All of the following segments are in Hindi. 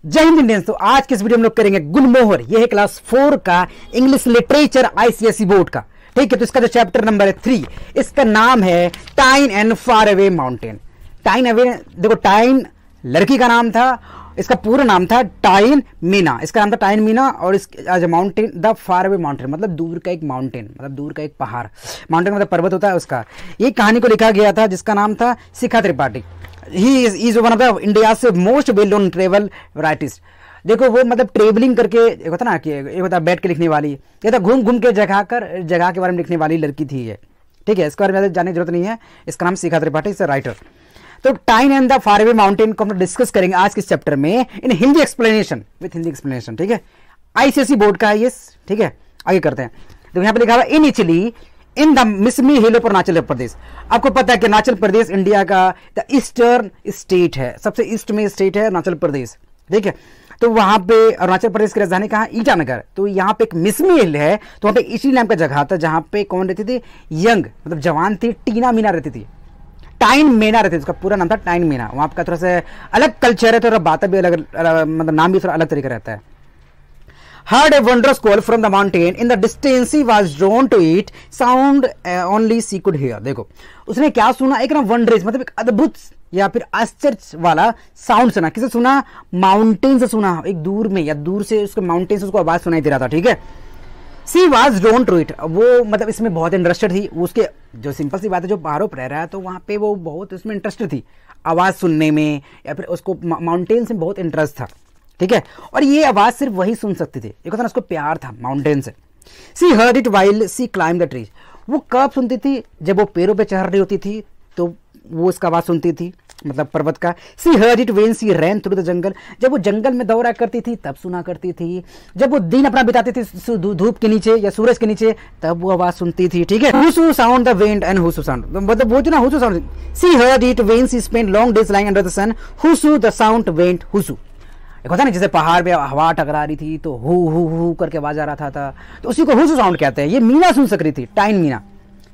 जय हिंद इंडियंस। तो आज के इस वीडियो में हम लोग करेंगे गुलमोहर। यह है क्लास 4 का इंग्लिश लिटरेचर आईसीएसई बोर्ड का। ठीक है, तो इसका जो चैप्टर नंबर है 3, इसका नाम है टाइन एंड फार अवे माउंटेन। टाइन अवे, देखो टाइन लड़की का नाम था, इसका पूरा नाम था टाइन मीना। इसका नाम था टाइन मीना और इस mountain the far away mountain, मतलब दूर का एक माउंटेन, मतलब दूर का एक पहाड़। माउंटेन मतलब पर्वत होता है उसका। ये कहानी को लिखा गया था जिसका नाम था Shikha Tripathi. He is one of the India से most well known travel writers. देखो वो मतलब ट्रेवलिंग करके एक होता ना कि एक होता बैठ के लिखने वाली, ये तो घूम घूम के जगह के बारे में लिखने वाली लड़की थी ये। ठीक है, इसके बारे में जानने की जरूरत नहीं है। इसका नाम शिखा त्रिपाठी, इज राइटर। तो Tine and the far away mountain को हम डिस्कस करेंगे आज के इस चैप्टर में in Hindi explanation, with Hindi explanation. ठीक है, आईसीएसई बोर्ड का है ये। ठीक है, आगे करते हैं। तो यहाँ पे लिखा हुआ in Etalin in the Mishmi hill of Arunachal Pradesh. आपको पता है कि अरुणाचल प्रदेश इंडिया का द ईस्टर्न स्टेट है, सबसे ईस्ट में स्टेट है अरुणाचल प्रदेश। ठीक है, तो वहां पे अरुणाचल प्रदेश की राजधानी कहाँ, ईटानगर। तो यहाँ पे एक मिसमी हिल है, तो वहाँ पे इटली नाम का जगह था जहाँ पे कौन रहती थी, यंग मतलब जवान थी, टीना मीना रहती थी। टाइन मीना रहती थी, उसका पूरा नाम था टाइन मीना। वहाँ का थोड़ा सा अलग कल्चर है, थोड़ा बातें भी अलग, मतलब नाम भी थोड़ा अलग तरीका रहता है। Heard a wondrous call from the mountain in the distance he was drawn to it, sound only she could hear। देखो उसने क्या सुना, एक ना वंडरस मतलब एक अद्भुत या फिर आश्चर्य वाला साउंड सुना। किसे सुना, माउंटेन से सुना, एक दूर में या दूर से उसके माउंटेन से उसको आवाज सुनाई दे रहा था। ठीक है, सी वॉज ड्रोन टू इट, वो मतलब इसमें बहुत इंटरेस्टेड थी। उसके जो सिंपल सी बात है, जो पहाड़ों पर रह रहा है तो वहाँ पे वो बहुत इसमें इंटरेस्टेड थी, आवाज़ सुनने में, या फिर उसको माउंटेन से बहुत इंटरेस्ट था। ठीक है, और ये आवाज़ सिर्फ वही सुन सकती थी। एक होता ना उसको प्यार था माउंटेन से। She heard it while she climbed the trees. वो कब सुनती थी, जब वो पेड़ों पे चढ़ रही होती थी तो वो उसका आवाज़ सुनती थी, मतलब पर्वत का। She heard it when she ran through the jungle. जब वो जंगल में दौड़ा करती थी तब सुना करती थी। जब वो दिन अपना बिताती थी धूप के नीचे या सूरज के नीचे तब वो आवाज सुनती थी। ठीक है, hoosu sound the wind and hoosu sound, मतलब वो जो ना hoosu sound. She heard it when she spend long days lying under the sun, hoosu the sound went hoosu. एक होता है ना जैसे पहाड़ पे हवा टकरा रही थी तो हु करके आवाज आ रहा था, तो उसी को हुसू साउंड कहते हैं। ये मीना सुन सक रही थी, टाइन मीना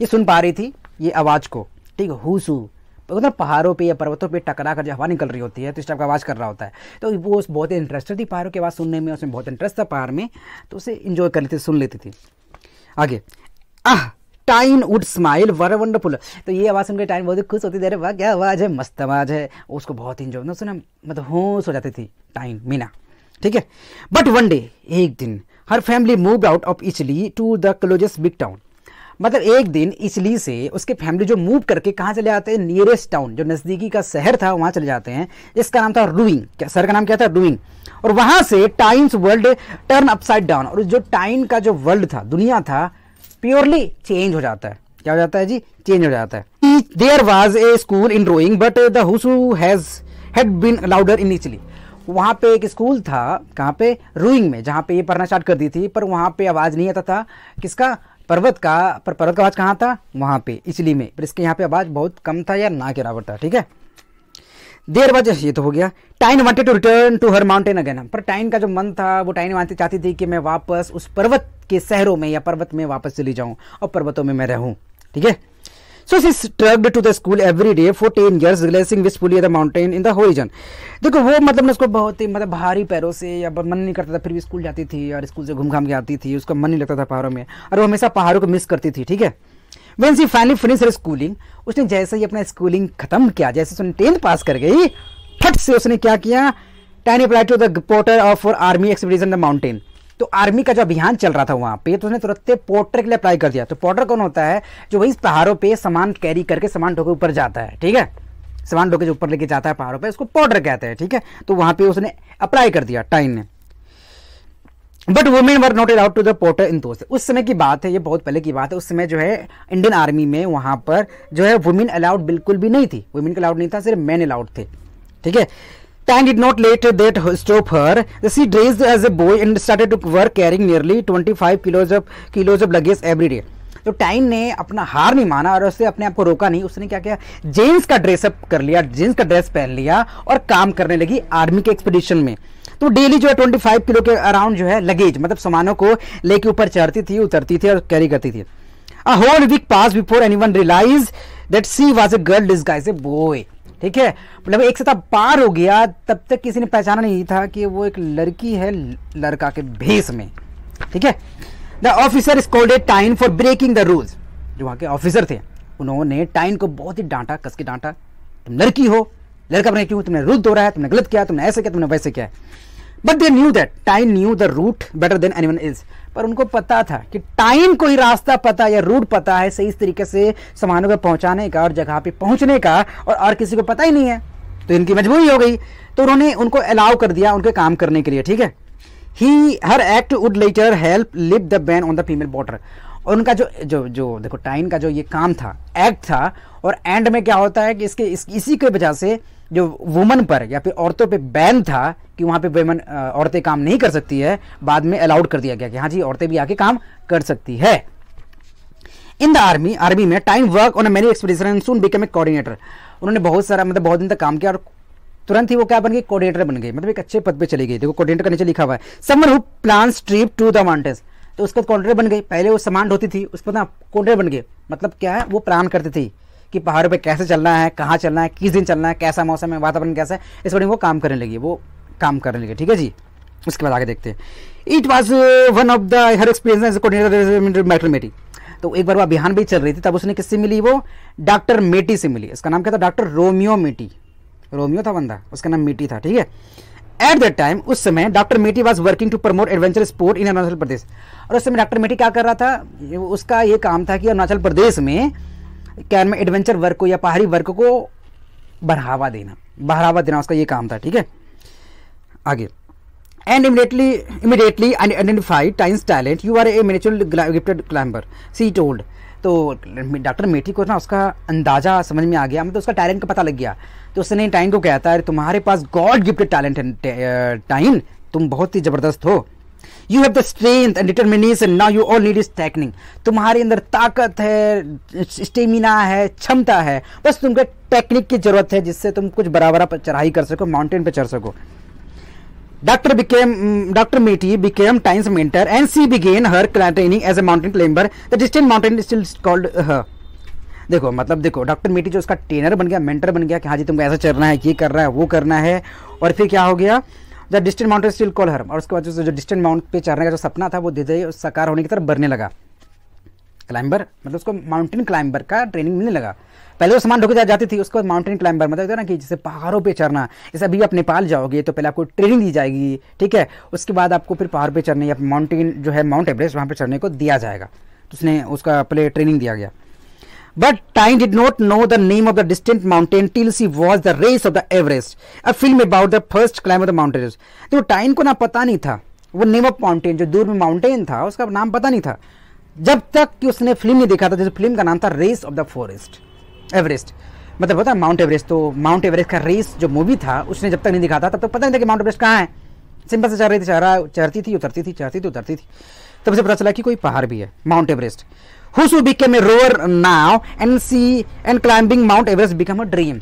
ये सुन पा रही थी ये आवाज को। ठीक है, हुसू उधर पहाड़ों पे या पर्वतों पे टकरा कर जो हवा निकल रही होती है तो इस टाइप का आवाज़ कर रहा होता है। तो वो बहुत इंटरेस्टेड थी पहाड़ों की आवाज़ सुनने में, उसमें बहुत इंटरेस्ट था पहाड़ में, तो उसे इंजॉय कर लेती थी, सुन लेती थी। आगे, टाइन वुड स्माइल वर वंडरफुल। तो ये आवाज़ सुनकर टाइन बहुत खुश होती थी, अरे वाह क्या आवाज़ है, मस्त आवाज़ है, उसको बहुत इंजॉय मतलब सुना, मतलब होश हो जाती थी टाइन मीना। ठीक है, बट वन डे, एक दिन, हर family move out of Etalin to the closest big town. मतलब एक दिन इटली से उसके फैमिली जो मूव करके कहाँ चले जाते हैं, नियरेस्ट टाउन, जो नज़दीकी का शहर था वहाँ चले जाते हैं, जिसका नाम था रूइंग। क्या शहर का नाम क्या था, रूइंग। और वहाँ से tines world turn upside down, और जो टाइन का जो वर्ल्ड था, दुनिया था, प्योरली चेंज हो जाता है। क्या हो जाता है जी, चेंज हो जाता है। There was a school in Roing but the hoosu had been louder in Etalin. वहाँ पे एक स्कूल था, कहाँ पे, रूइंग में, जहाँ पे ये पढ़ना स्टार्ट कर दी थी, पर वहाँ पे आवाज़ नहीं आता था किसका, पर्वत का। पर पर्वत का आवाज़ कहाँ था, वहाँ पे इटली में, पर इसके यहाँ पे आवाज़ बहुत कम था या ना के बराबर था। ठीक है, देर वजह ये तो हो गया। Tyne wanted to return to her mountain again. पर टाइन का जो मन था, वो टाइन चाहती थी कि मैं वापस उस पर्वत के शहरों में या पर्वत में वापस चली जाऊँ और पर्वतों में मैं रहूँ। ठीक है, so she trudged to the school every day for 10 years, glancing wistfully at the mountain in the horizon। देखो वो मतलब उसको बहुत ही मतलब भारी पैरों से या मन नहीं करता था, फिर भी स्कूल जाती थी और स्कूल से घूम घाम के आती थी, उसका मन नहीं लगता था पहाड़ों में, और वो हमेशा पहाड़ों को मिस करती थी। ठीक है, when she finally finished her schooling, उसने जैसे ही अपना स्कूलिंग खत्म किया, जैसे उसने 10th पास कर गई, फट से उसने क्या किया, Tyne applied to the porter of army expedition the mountain. तो आर्मी का जो अभियान चल रहा था वहाँ पे, तो उसने तुरंत पोर्टर के लिए अप्लाई कर दिया। तो पोर्टर कौन होता है, जो वही पहाड़ों पे सामान कैरी करके सामान ढोके ऊपर जाता है। ठीक है, सामान ढोके जो ऊपर लेके जाता है पहाड़ों पे, उसको पोर्टर कहते हैं। ठीक है, तो वहाँ पे उसने अप्लाई कर दिया टाइन ने। But women were not allowed to the porter in दोस्त। उस समय की बात है, ये बहुत पहले की बात है। उस समय जो है इंडियन आर्मी में वहाँ पर जो है वुमेन अलाउड बिल्कुल भी नहीं थी, वुमेन को अलाउड नहीं था, सिर्फ मैन अलाउड थे। ठीक है, Time did not let that stop her. She dressed as a boy and started to work carrying nearly 25 kilos of luggage every day. तो टाइन ने अपना हार नहीं माना और उससे अपने आप को रोका नहीं। उसने क्या किया, जेंट्स का ड्रेसअप कर लिया, जेंट्स का ड्रेस पहन लिया और काम करने लगी आर्मी के एक्सपीडिशन में। तो डेली जो है 25 किलो के अराउंड जो है लगेज, मतलब सामानों को लेके ऊपर चढ़ती थी, उतरती थी और कैरी करती थी। A whole week passed before anyone realized that she was a girl disguised as a boy। ठीक है, मतलब एक सतह पार हो गया, तब तक किसी ने पहचाना नहीं था कि वो एक लड़की है लड़का के भेष में। ठीक है, द ऑफिसर स्कोल्डेड टाइन फॉर ब्रेकिंग द रूल्स। जो वहाँ के ऑफिसर थे उन्होंने टाइन को बहुत ही डांटा, कस के डांटा, तुम लड़की हो, लड़का बने क्यों, तुमने रूल तोड़ा है, तुमने गलत किया, तुमने ऐसे किया, तुमने वैसे किया। But they knew that Tyne knew the route better than anyone is. पर उनको पता था कि टाइन को ही रास्ता पता या रूट पता है सही तरीके से सामानों को पहुंचाने का और जगह पे पहुंचने का, और किसी को पता ही नहीं है, तो इनकी मजबूरी हो गई। तो उन्होंने उनको अलाउ कर दिया उनके काम करने के लिए। ठीक है, her act would later help lift the ban on the female porter. और उनका जो देखो टाइन का जो ये काम था, एक्ट था, और एंड में क्या होता है कि इसी के वजह से जो वुमन पर या फिर औरतों पे बैन था कि वहाँ पे वुमन औरतें काम नहीं कर सकती है, बाद में अलाउड कर दिया गया कि हाँ जी औरतें भी आके काम कर सकती है। इन द आर्मी में time work on many expedition and soon become a coordinator. उन्होंने बहुत सारा मतलब बहुत दिन तक काम किया और तुरंत ही वो क्या बन गई, कोऑर्डिनेटर बन गई, मतलब एक अच्छे पद पे चली गई। देखो कोऑर्डिनेटर का नीचे लिखा हुआ है someone who plans trip to the mountains, तो उसका कोऑर्डिनेटर बन गई। पहले वो समान होती थी, उस पर ना कोऑर्डिनेटर बन गए, मतलब क्या है वो प्लान करती थी कि पहाड़ों पे कैसे चलना है, कहाँ चलना है, किस दिन चलना है, कैसा मौसम है, वातावरण कैसा है, इस पर वो काम करने लगी। ठीक है जी, उसके बाद आगे देखते हैं। It was one of the her experience coordinator मैटरमेटी। तो एक बार वो अभियान भी चल रही थी, तब उसने किससे मिली, वो डॉक्टर मेटी से मिली। इसका नाम क्या था, डॉक्टर रोमियो मेटी। रोमियो था बंदा, उसका नाम मेटी था। ठीक है, एट दैट टाइम, उस समय doctor Mety was working to promote adventure sport in Arunachal Pradesh. और उस समय डॉक्टर मेटी क्या कर रहा था, उसका ये काम था कि अरुणाचल प्रदेश में क्या में एडवेंचर वर्क को या पहाड़ी वर्क को बढ़ावा देना उसका ये काम था। ठीक है, आगे and immediately identified Tyne's talent, you are a miniature gifted climber she told. तो डॉक्टर मेटी को ना उसका अंदाजा समझ में आ गया, मतलब उसका टैलेंट का पता लग गया। तो उसने टाइन को कहता है तुम्हारे पास गॉड गिफ्टेड टैलेंट है टाइन, तुम बहुत ही जबरदस्त हो। You have the strength and determination, now you all need is technique. तुम्हारे अंदर ताकत है, स्टेमिना है, क्षमता है, बस तुमको टेक्निक की जरूरत है जिससे तुम कुछ बराबर पर चढ़ाई कर सको, माउंटेन पे चढ़ सको। Dr. Meety became Tine's mentor and she began her training as a mountain climber. The distant mountain is still called her. देखो मतलब देखो डॉक्टर मेटी जो उसका ट्रेनर बन गया, मेंटर बन गया कि हाँ जी तुमको ऐसा चलना है, ये करना है, वो करना है। और फिर क्या हो गया, the distant mountain still call her. और उसके बाद जो डिस्टेंट माउंट पे चढ़ने का जो सपना था वो धीरे धीरे साकार होने की तरफ बढ़ने लगा। क्लाइंबर मतलब उसको माउंटेन क्लाइंबर का ट्रेनिंग मिलने लगा। पहले वो सामान ढोके जाती थी, उसको माउंटेन क्लाइंबर मतलब ना कि जैसे पहाड़ों पे चढ़ना। जैसे अभी आप नेपाल जाओगे तो पहले आपको ट्रेनिंग दी जाएगी, ठीक है, उसके बाद आपको फिर पहाड़ पे चढ़ने या माउंटेन जो है माउंट एवरेस्ट वहाँ पे चढ़ने को दिया जाएगा। तो उसने उसका पहले ट्रेनिंग दिया गया। But Tyne did not know the name of the distant mountain till she watched the race of the Everest, a film about the first climb of the mountain. तो टाइन को ना पता नहीं था वो नेम ऑफ माउंटेन, जो दूर में माउंटेन था उसका नाम पता नहीं था, जब तक कि उसने फिल्म नहीं देखा था। जैसे फिल्म का नाम था race of the forest Everest, मतलब होता है माउंट एवरेस्ट। तो माउंट एवरेस्ट का रेस जो मूवी था उसने जब तक नहीं दिखा था तब तक पता नहीं था कि माउंट एवरेस्ट कहाँ है। सिंपल से चढ़ रही थी, चढ़ती थी, उतरती थी, चढ़ती थी, उतरती थी, तब से पता चला कि कोई पहाड़ भी है, mount Everest. Who became a rower now and climbing Mount Everest become a dream.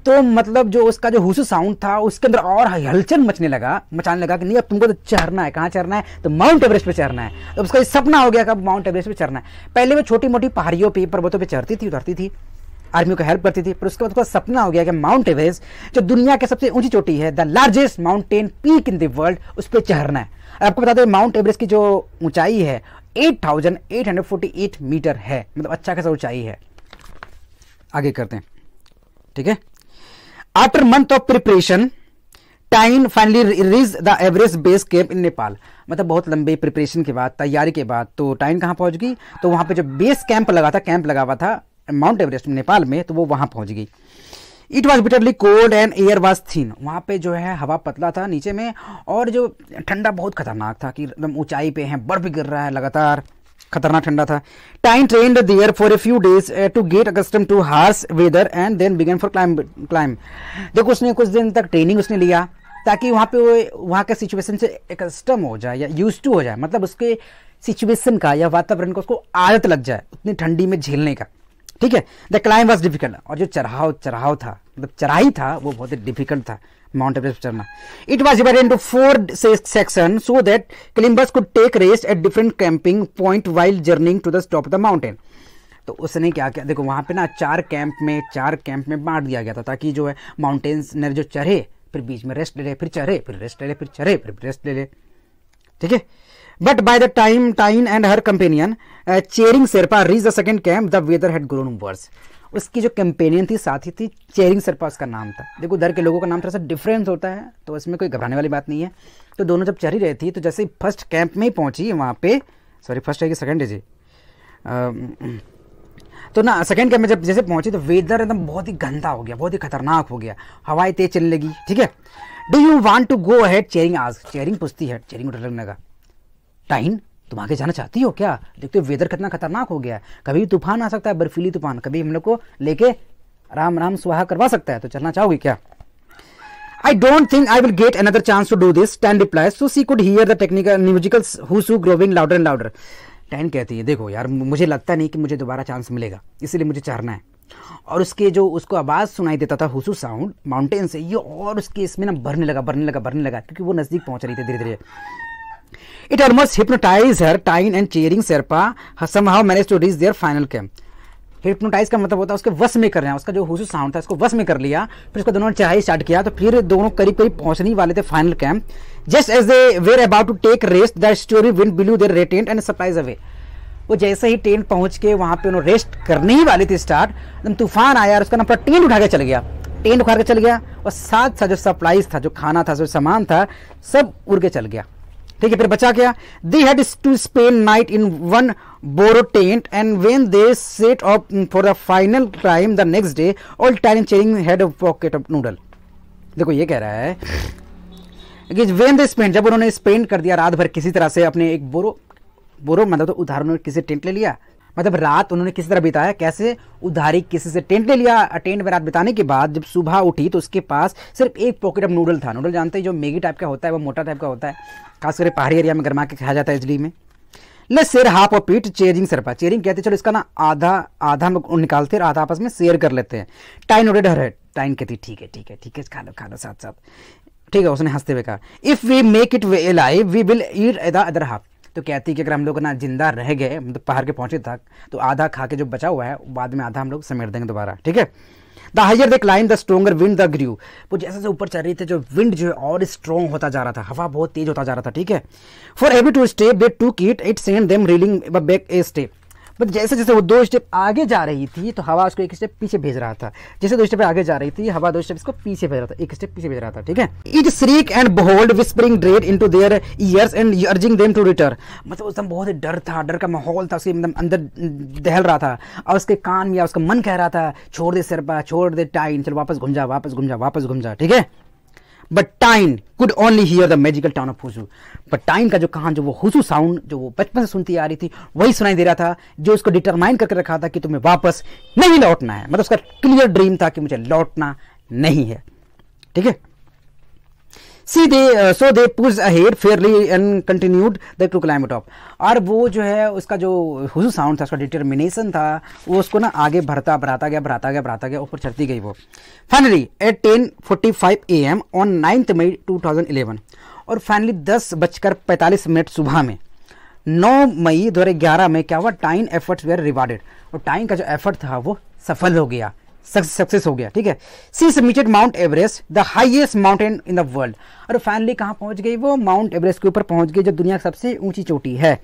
तो मतलब जो उसका जो हुसू साउंड था उसके अंदर और हलचल मचाने लगा कि नहीं अब तुमको तो चढ़ना है। कहाँ चढ़ना है, तो माउंट एवरेस्ट पे चढ़ना है। तो उसका सपना हो गया कि अब माउंट एवरेस्ट पे चढ़ना है। पहले वो छोटी मोटी पहाड़ियों पे पर्वतों पे चढ़ती थी, उतरती थी, आर्मियों को हेल्प करती थी, पर उसके बाद उसका सपना हो गया कि माउंट एवरेस्ट जो दुनिया की सबसे ऊंची चोटी है, the largest mountain peak in the world, उस पर चढ़ना है। आपको बता दें माउंट एवरेस्ट की जो ऊंचाई है 8,848 मीटर है, मतलब अच्छा खासा ऊंचाई है। आगे करते हैं, ठीक है। आफ्टर मंथ ऑफ प्रिपरेशन टाइन finally reach the Everest base camp in Nepal. मतलब बहुत लंबे प्रिपरेशन के बाद, तैयारी के बाद तो टाइन कहां पहुंच गई, तो वहां पे जो बेस कैंप लगा हुआ था माउंट एवरेस्ट नेपाल में, तो वो वहां पहुंच गई। It was bitterly cold and air was thin. वहाँ पे जो है हवा पतला था नीचे में, और जो ठंडा बहुत खतरनाक था कि एकदम ऊंचाई पे है, बर्फ गिर रहा है लगातार, खतरनाक ठंडा था। Tyne trained there for a few days to get accustomed to harsh weather and then began for climb. देखो उसने कुछ दिन तक ट्रेनिंग उसने लिया ताकि वहाँ पे वहाँ के सिचुएशन से अकस्टम हो जाए या यूज टू हो जाए, मतलब उसके सिचुएशन का या वातावरण का उसको आदत लग जाए उतनी ठंडी में झेलने का, ठीक है। द क्लाइंब वॉज डिफिकल्ट, और जो चढ़ाव था मतलब चढ़ाई था वो बहुत ही डिफिकल्ट था माउंट एवरेस्ट चढ़ना। It was divided into 4 section so that climbers could take rest at different camping point while journeying to the top of the mountain. तो उसने क्या किया, देखो वहाँ पे ना चार कैंप में बांट दिया गया था, ताकि जो है माउंटेन्सनर जो चढ़े फिर बीच में रेस्ट ले ले, फिर चढ़े फिर रेस्ट ले ले, फिर चढ़े फिर रेस्ट ले ले, ठीक है। But by the time Tyne and her companion Chhiring Sherpa reach the second camp the weather had grown worse. उसकी जो कंपेनियन थी, साथी थी, चेरिंग शेरपा उसका नाम था। देखो उधर के लोगों का नाम थोड़ा सा डिफरेंस होता है, तो इसमें कोई घबराने वाली बात नहीं है। तो दोनों जब चढ़ी रही थी, तो जैसे ही फर्स्ट कैंप में ही पहुंची वहाँ पे, सॉरी फर्स्ट है कि सेकंड है जी, तो ना सेकंड कैंप में जब जैसे पहुंची तो वेदर एकदम बहुत ही गंदा हो गया, बहुत ही खतरनाक हो गया, हवाएं तेज चलने लगी, ठीक है। Do you want to go ahead, Chhiring asked. Chhiring पूछती है, चेरिंग को डर लगने लगा, टाइन तुम आगे जाना चाहती हो क्या? देखते हो वेदर कितना खतरनाक हो गया है, कभी तूफान आ सकता है, बर्फीली तूफान, कभी हम लोग को लेके राम राम सुहा करवा सकता है, तो चलना चाहोगी क्या? I don't think I will get another chance to do this, Tan replies, so she could hear the technical musicals who's growing louder and louder. Tan कहती है, देखो यार मुझे लगता नहीं कि मुझे दोबारा चांस मिलेगा, इसलिए मुझे चढ़ना है। और उसके जो उसको आवाज़ सुनाई देता था हुसू साउंड माउंटेन से, ये और उसके इसमें ना बढ़ने लगा, क्योंकि वो नज़दीक पहुंच रही थी धीरे धीरे। It almost hypnotized her, Tyne and cheering Sherpa somehow managed to reach their final camp. Hypnotize का मतलब होता है उसके वश में कर रहे हैं, उसका जो हुसू साउंड था उसको वश में कर लिया, फिर उसको दोनों ने चढ़ाई स्टार्ट किया, तो फिर दोनों करीब करीब पहुंचने वाले थे final camp. Just as they were about to take rest the stormy wind blew their tent and supplies away. वो जैसे ही टेंट पहुंच के वहां पे उन्होंने रेस्ट करने ही वाली थी स्टार्ट, एकदम तूफान आया और उसका ना पूरा टेंट उठा के चल गया, और साथ साथ जो सप्लाईज था, जो खाना था, जो सामान था, सब उड़ के चल गया, ठीक है। फिर बचा क्या? They had to spend night in one borrowed tent and when they set up for the final time the next day all time Chhiring had a pocket of noodle. देखो ये कह रहा है कि व्हेन दे स्पेंड, जब उन्होंने स्पेंड कर दिया रात भर किसी तरह से अपने एक बोरो मतलब तो उधार उन्होंने किसी टेंट ले लिया, मतलब रात उन्होंने किसी तरह बिताया, कैसे? उधारी किसी से टेंट ले लिया। टेंट में रात बिताने के बाद जब सुबह उठी तो उसके पास सिर्फ एक पॉकेट ऑफ नूडल था। नूडल जानते हैं जो मैगी टाइप का होता है, वो मोटा टाइप का होता है, खासकर पहाड़ी एरिया में गरमा के खाया जाता है इजली में। Let's share half of it, Charing Sherpa. Charing कहते चलो इसका ना आधा हम निकालते हैं, आधा आपस में शेयर कर लेते हैं। टाइन नोटेड हर हेड। टाइन कहती ठीक है खा लो साथ साथ, ठीक है। उसने हंसते हुए कहा, if we make it alive we will eat the other half. तो कहती कि अगर हम लोग ना जिंदा रह गए, मतलब पहाड़ के पहुंचे तक, तो आधा खा के जो बचा हुआ है बाद में आधा हम लोग समेट देंगे दोबारा, ठीक है। The higher they climb the stronger wind the grew. वो जैसे जैसे ऊपर चल रही थी, जो विंड जो है और स्ट्रॉन्ग होता जा रहा था, हवा बहुत तेज होता जा रहा था, ठीक है। For every two step they took it sent them reeling back a step. But जैसे जैसे वो 2 स्टेप आगे जा रही थी तो हवा उसको 1 स्टेप पीछे भेज रहा था, जैसे 2 स्टेप आगे जा रही थी हवा 2 स्टेप इसको पीछे भेज रहा था, 1 स्टेप पीछे भेज रहा था, ठीक है। It shriek and howled whispering dread into their ears and urging them to return. मतलब उसमें बहुत ही डर था, डर का माहौल था, उसके अंदर दहल रहा था, और उसके कान में उसका मन कह रहा था छोड़ दे शेरपा, छोड़ दे टाइन, चल वापस घूम जा, ठीक है। But Tine could only hear the magical tune of hoosu. But Tine का जो कहां जो वो हुसू साउंड जो वो बचपन से सुनती आ रही थी वही सुनाई दे रहा था, जो उसको डिटरमाइन करके रखा था कि तुम्हें वापस नहीं लौटना है। मतलब उसका क्लियर ड्रीम था कि मुझे लौटना नहीं है, ठीक है। So they pushed ahead fairly and continued to climb top। और वो जो है उसका जो हुसू साउंड था, उसका डिटर्मिनेशन था, वो उसको ना आगे बढ़ाता गया, ऊपर चढ़ती गई वो। Finally at 10:45 AM on 9th May 2011, और फाइनली 10:45 सुबह में 9 मई 2011 में क्या हुआ? टाइन एफर्ट्स वेर रिवार्डेड। और टाइन का जो एफर्ट था वो सफल हो गया, सक्सेस हो गया, ठीक है। She submitted Mount Everest, the highest mountain in the world. और फाइनली कहां पहुंच गई वो? माउंट एवरेस्ट के ऊपर पहुंच गई, जो दुनिया की सबसे ऊंची चोटी है।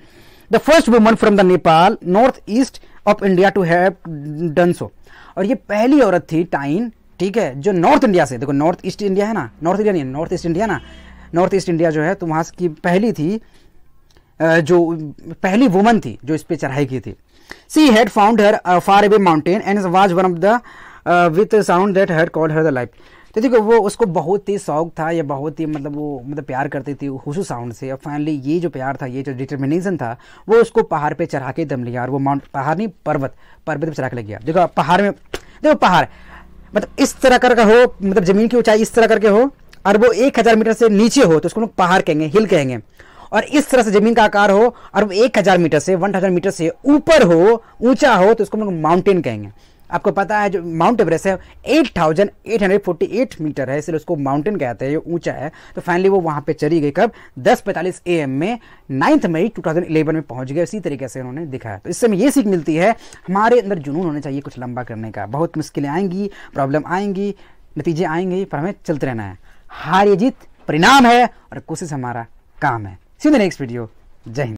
The first woman from the Nepal north east of India to have done so. और ये पहली औरत थी टाइन, ठीक है, जो नॉर्थ इंडिया से, देखो नॉर्थ ईस्ट इंडिया है ना, नॉर्थ इंडिया नहीं, नॉर्थ ईस्ट इंडिया ना, नॉर्थ ईस्ट इंडिया जो है, तो वहां की पहली थी, जो पहली वुमन थी जो इस पे चढ़ाई की थी। She had found her far away mountain and was one of the with sound that had called her the life. तो देखो वो उसको बहुत ही शौक था, या बहुत ही मतलब प्यार करती थी हुसू साउंड से। और फाइनली ये जो प्यार था, ये जो डिटर्मिनेशन था, वो उसको पहाड़ पे चढ़ा के दम लिया। और वो पहाड़ नहीं, पर्वत पे चढ़ा के ले गया। देखो पहाड़ में, देखो पहाड़ मतलब इस तरह करके हो, मतलब जमीन की ऊंचाई इस तरह करके हो, और वो 1000 मीटर से नीचे हो तो उसको लोग पहाड़ कहेंगे, हिल कहेंगे। और इस तरह से जमीन का आकार हो और वो 1000 मीटर से 1000 मीटर से ऊपर हो, ऊंचा हो, तो उसको हम लोग माउंटेन कहेंगे। आपको पता है जो माउंट एवरेस्ट है 8848 मीटर है, इसलिए उसको माउंटेन कहते हैं, ये ऊंचा है। तो फाइनली वो वहां पे चली गई कब 10:45 AM में 9 मई 2011 में पहुंच गए। इसी तरीके से उन्होंने दिखाया। तो इससे हमें ये सीख मिलती है हमारे अंदर जुनून होना चाहिए कुछ लंबा करने का। बहुत मुश्किलें आएंगी, प्रॉब्लम आएंगी, नतीजे आएंगे, पर हमें चलते रहना है। हार या जीत परिणाम है और कोशिश हमारा काम है। See the next video. जय हिंद।